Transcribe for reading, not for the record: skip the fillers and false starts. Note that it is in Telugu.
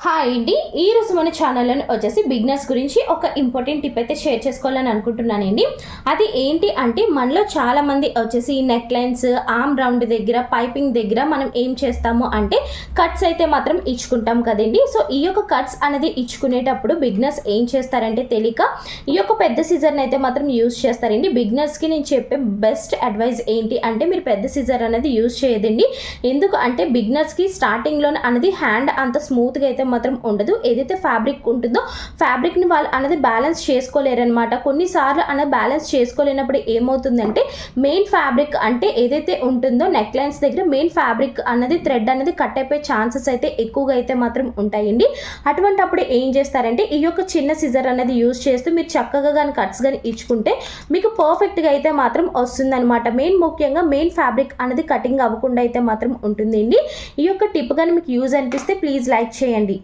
హాయ్ అండి. ఈరోజు మన ఛానల్లో వచ్చేసి బిగినర్స్ గురించి ఒక ఇంపార్టెంట్ టిప్ అయితే షేర్ చేసుకోవాలని అనుకుంటున్నానండి. అది ఏంటి అంటే మనలో చాలామంది వచ్చేసి నెక్ లైన్స్, ఆర్మ్ రౌండ్ దగ్గర, పైపింగ్ దగ్గర మనం ఏం చేస్తాము అంటే కట్స్ అయితే మాత్రం ఇచ్చుకుంటాం కదండి. సో ఈ యొక్క కట్స్ అనేది ఇచ్చుకునేటప్పుడు బిగినర్స్ ఏం చేస్తారంటే తెలియక ఈ యొక్క పెద్ద సిజర్ని అయితే మాత్రం యూజ్ చేస్తారండి. బిగినర్స్కి నేను చెప్పే బెస్ట్ అడ్వైస్ ఏంటి అంటే మీరు పెద్ద సిజర్ అనేది యూజ్ చేయదండి. ఎందుకు అంటే బిగినర్స్కి స్టార్టింగ్లోనే అనేది హ్యాండ్ అంత స్మూత్గా అయితే మాత్రం ఉండదు. ఏదైతే ఫ్యాబ్రిక్ ఉంటుందో ఫ్యాబ్రిక్ని వాళ్ళు అనేది బ్యాలెన్స్ చేసుకోలేరనమాట. కొన్నిసార్లు అనేది బ్యాలెన్స్ చేసుకోలేనప్పుడు ఏమవుతుందంటే మెయిన్ ఫ్యాబ్రిక్ అంటే ఏదైతే ఉంటుందో నెక్ లైన్స్ దగ్గర మెయిన్ ఫ్యాబ్రిక్ అన్నది థ్రెడ్ అనేది కట్ అయిపోయే ఛాన్సెస్ అయితే ఎక్కువగా అయితే మాత్రం ఉంటాయండి. అటువంటి అప్పుడు ఏం చేస్తారంటే ఈ యొక్క చిన్న సిజర్ అనేది యూజ్ చేస్తూ మీరు చక్కగా కానీ కట్స్ కానీ ఇచ్చుకుంటే మీకు పర్ఫెక్ట్గా అయితే మాత్రం వస్తుందన్నమాట. ముఖ్యంగా మెయిన్ ఫ్యాబ్రిక్ అనేది కటింగ్ అవ్వకుండా అయితే మాత్రం ఉంటుందండి. ఈ యొక్క టిప్ కానీ మీకు యూజ్ అనిపిస్తే ప్లీజ్ లైక్ చేయండి.